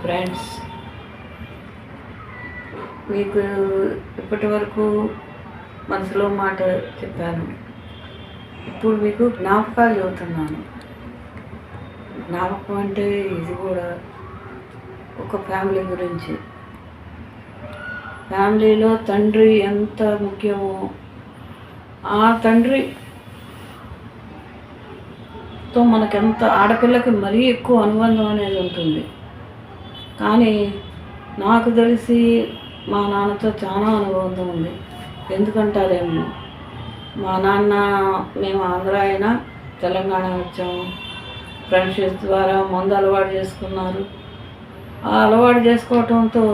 Friends, మీకు ఇప్పటి వరకు మనసులో మాట చెప్పాను. ఇప్పుడు మీకు జ్ఞాపకాలు చెబుతున్నాను. జ్ఞాపకం అంటే ఇది కూడా ఒక ఫ్యామిలీ గురించి. ఫ్యామిలీలో తండ్రి ఎంత ముఖ్యమో, ఆ తండ్రితో మనకెంత ఆడపిల్లకి మరీ ఎక్కువ అనుబంధం అనేది ఉంటుంది. కానీ నాకు తెలిసి మా నాన్నతో చాలా అనుబంధం ఉంది. ఎందుకంటారేమో, మా నాన్న మేము ఆంధ్ర అయినా తెలంగాణ వచ్చాము. ఫ్రెండ్షిప్ ద్వారా మందు అలవాటు చేసుకున్నారు. ఆ అలవాటు చేసుకోవటంతో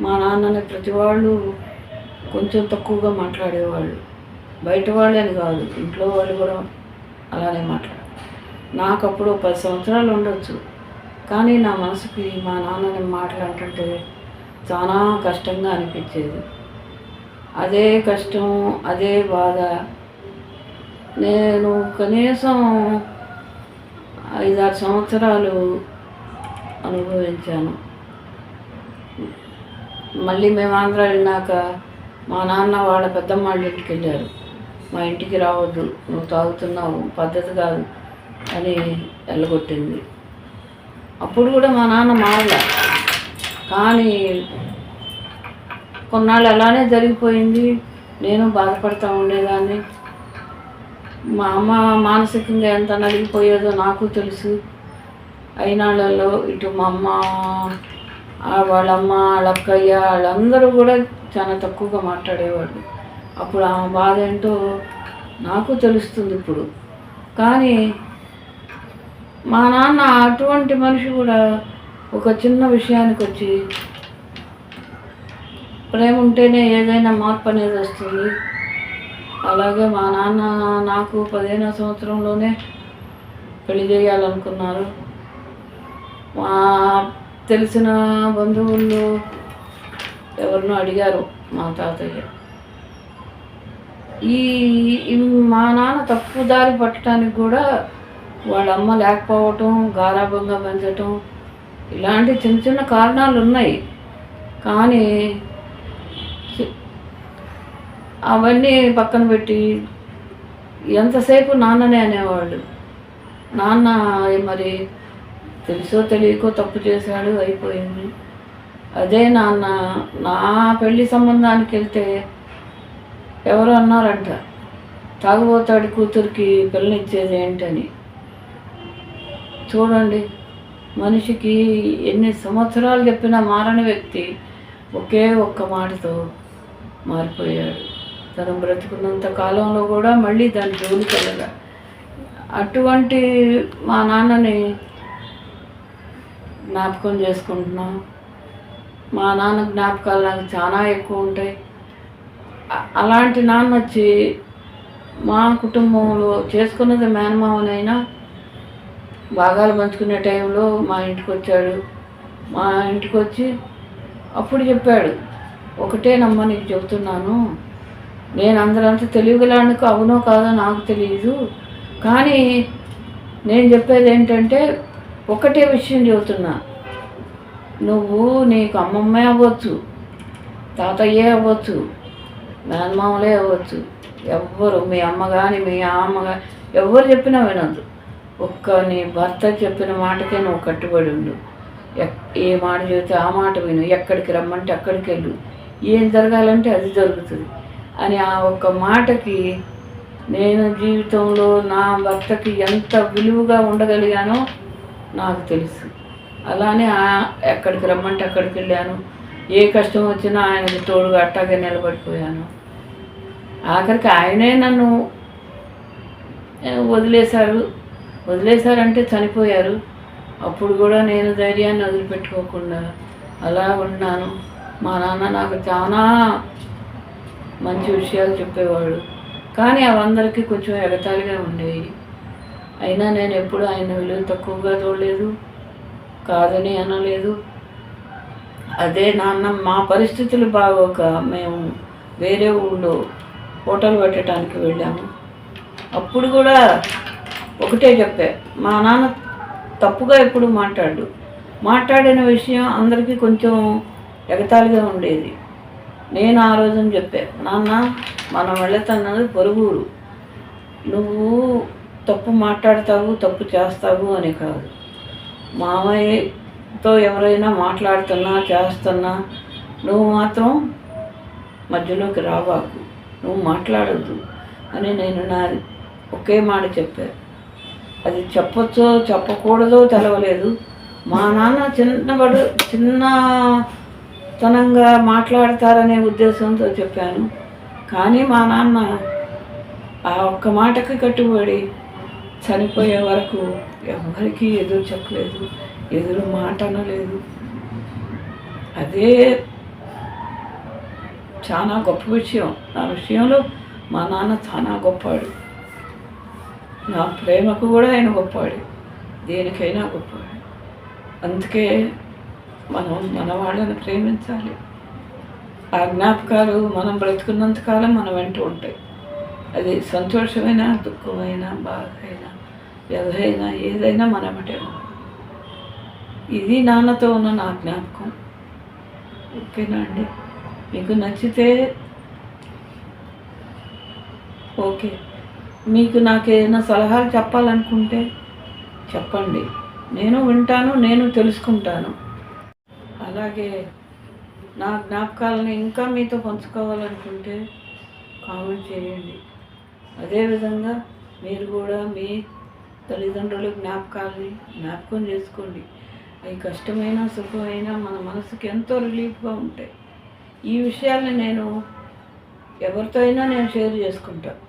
మా నాన్నని ప్రతి వాళ్ళు కొంచెం తక్కువగా మాట్లాడేవాళ్ళు. బయట వాళ్ళని కాదు, ఇంట్లో వాళ్ళు కూడా అలానే మాట్లాడారు. నాకు అప్పుడు 10 సంవత్సరాలు ఉండొచ్చు. కానీ నా మనసుకి మా నాన్నని మాట్లాడుతుంటే చాలా కష్టంగా అనిపించేది. అదే కష్టం, అదే బాధ నేను కనీసం 5-6 సంవత్సరాలు అనుభవించాను. మళ్ళీ మేము ఆంధ్ర వెళ్ళినాక మా నాన్న వాళ్ళ పెద్దమ్మ వాళ్ళ ఇంటికి వెళ్ళారు. మా ఇంటికి రావద్దు, నువ్వు తాగుతున్నావు, పద్ధతి కాదు అని వెళ్ళగొట్టింది. అప్పుడు కూడా మా నాన్న మారలే. కానీ కొన్నాళ్ళు అలానే జరిగిపోయింది. నేను బాధపడుతూ ఉండేదాన్ని. మా అమ్మ మానసికంగా ఎంత నలిగిపోయేదో నాకు తెలుసు. అయినాళ్ళలో ఇటు మా అమ్మ, వాళ్ళమ్మ, వాళ్ళ అక్కయ్య, వాళ్ళందరూ కూడా చాలా తక్కువగా మాట్లాడేవాళ్ళు. అప్పుడు ఆ బాధ ఏంటో నాకు తెలుస్తుంది ఇప్పుడు. కానీ మా నాన్న అటువంటి మనిషి కూడా ఒక చిన్న విషయానికి వచ్చి, ప్రేమ ఉంటేనే ఏదైనా మార్పు అనేది వస్తుంది. అలాగే మా నాన్న నాకు 15వ సంవత్సరంలోనే పెళ్లి చేయాలనుకున్నారు. మా తెలిసిన బంధువులు ఎవరినో అడిగారు మా తాతయ్య. ఈ మా నాన్న తప్పు దారి పట్టడానికి కూడా వాళ్ళ అమ్మ లేకపోవటం, గారాబంగా పెంచటం, ఇలాంటి చిన్న చిన్న కారణాలు ఉన్నాయి. కానీ అవన్నీ పక్కన పెట్టి ఎంతసేపు నాన్ననే అనేవాళ్ళు. నాన్న మరి తెలుసో తెలియకో తప్పు చేశాడు, అయిపోయింది. అదే నాన్న నా పెళ్లి సంబంధానికి వెళ్తే ఎవరు అన్నారంట, తాగుబోతాడు కూతురికి పిల్లనిచ్చేది ఏంటని. చూడండి, మనిషికి ఎన్ని సంవత్సరాలు చెప్పినా మారని వ్యక్తి ఒకే ఒక్క మాటతో మారిపోయాడు. తను బ్రతుకున్నంత కాలంలో కూడా మళ్ళీ దాని జోలికి వెళ్ళగా. అటువంటి మా నాన్నని జ్ఞాపకం చేసుకుంటున్నాం. మా నాన్న జ్ఞాపకాలు నాకు చాలా ఎక్కువ ఉంటాయి. అలాంటి నాన్న వచ్చి మా కుటుంబంలో చేసుకున్నది మేనమావనైనా భాగాలు పంచుకునే టైంలో మా ఇంటికి వచ్చాడు. మా ఇంటికి వచ్చి అప్పుడు చెప్పాడు, ఒకటేనమ్మా నీకు చెబుతున్నాను, నేను అందరంతా తెలియగలానికి అవునో కాదో నాకు తెలియదు, కానీ నేను చెప్పేది ఏంటంటే ఒకటే విషయం చెబుతున్నా, నువ్వు నీకు అమ్మమ్మే అవ్వచ్చు, తాతయ్యే అవ్వచ్చు, మేనమామలే అవ్వచ్చు, ఎవ్వరు మీ అమ్మ కానీ మీ అమ్మ కానీ ఎవరు చెప్పినా వినద్దు. ఒక్క నీ భర్త చెప్పిన మాటకే నువ్వు కట్టుబడి ఉండు. ఏ మాట చెబితే ఆ మాట విను, ఎక్కడికి రమ్మంటే అక్కడికి వెళ్ళు, ఏం జరగాలంటే అది జరుగుతుంది అని ఆ ఒక్క మాటకి నేను జీవితంలో నా భర్తకి ఎంత విలువగా ఉండగలిగానో నాకు తెలుసు. అలానే ఎక్కడికి రమ్మంటే అక్కడికి వెళ్ళాను. ఏ కష్టం వచ్చినా ఆయనకి తోడుగా అట్టాగే నిలబడిపోయాను. ఆఖరికి ఆయనే నన్ను వదిలేశారంటే చనిపోయారు. అప్పుడు కూడా నేను ధైర్యాన్ని వదిలిపెట్టుకోకుండా అలా ఉన్నాను. మా నాన్న నాకు చాలా మంచి విషయాలు చెప్పేవాడు. కానీ అవందరికీ కొంచెం ఎగతాళిగా ఉండేవి. అయినా నేను ఎప్పుడు ఆయన విలువ తక్కువగా చూడలేదు, కాదని అనలేదు. అదే నాన్న మా పరిస్థితులు బాగోక మేము వేరే ఊళ్ళో హోటల్ పెట్టడానికి వెళ్ళాము. అప్పుడు కూడా ఒకటే చెప్పా, మా నాన్న తప్పుగా ఎప్పుడు మాట్లాడు, మాట్లాడిన విషయం అందరికీ కొంచెం ఎగతాళిగా ఉండేది. నేను ఆ రోజున చెప్పా, నాన్న మనం వెళుతున్నది పొరుగురు, నువ్వు తప్పు మాట్లాడతావు తప్పు చేస్తావు అని కాదు, మామయ్యతో ఎవరైనా మాట్లాడుతున్నా చేస్తున్నా నువ్వు మాత్రం మధ్యలోకి రావాకు, నువ్వు మాట్లాడద్దు అని నేను ఒకే మాట చెప్పా. అది చెప్పొచ్చో చెప్పకూడదో తెలవలేదు. మా నాన్న చిన్నతనంగా మాట్లాడతారనే ఉద్దేశంతో చెప్పాను. కానీ మా నాన్న ఆ ఒక్క మాటకి కట్టుబడి చనిపోయే వరకు ఎవరికీ ఎదురు చెప్పలేదు, ఎదురు మాట అనలేదు. అదే చాలా గొప్ప విషయం. ఆ విషయంలో మా నాన్న చాలా గొప్పవాడు. నా ప్రేమకు కూడా ఆయన గొప్పవాడు, దేనికైనా గొప్పవాడు. అందుకే మనం మన వాళ్ళని ప్రేమించాలి. ఆ జ్ఞాపకాలు మనం బ్రతుకున్నంతకాలం మన వెంట ఉంటాయి. అది సంతోషమైనా దుఃఖమైనా బాధైనా వ్యధైనా ఏదైనా మన వెంటే ఉంటుంది. ఇది నాన్నతో ఉన్న నా జ్ఞాపకం. ఓకేనా అండి? మీకు నచ్చితే ఓకే, మీకు నాకేదైనా సలహాలు చెప్పాలనుకుంటే చెప్పండి, నేను వింటాను, నేను తెలుసుకుంటాను. అలాగే నా జ్ఞాపకాలను ఇంకా మీతో పంచుకోవాలనుకుంటే కామెంట్ చేయండి. అదేవిధంగా మీరు కూడా మీ తల్లిదండ్రుల జ్ఞాపకాలని జ్ఞాపకం చేసుకోండి. అవి కష్టమైన సుఖమైన మన మనసుకి ఎంతో రిలీఫ్గా ఉంటాయి. ఈ విషయాల్ని నేను ఎవరితో అయినా నేను షేర్ చేసుకుంటాను.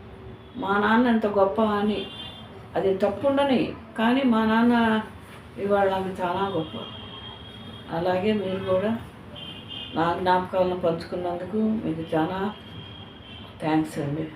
మా నాన్న ఎంత గొప్ప అని, అది తప్పుండని, కానీ మా నాన్న ఇవాళ నాకు చాలా గొప్ప. అలాగే మీరు కూడా నా జ్ఞాపకాలను పంచుకున్నందుకు మీకు చాలా థ్యాంక్స్ అండి.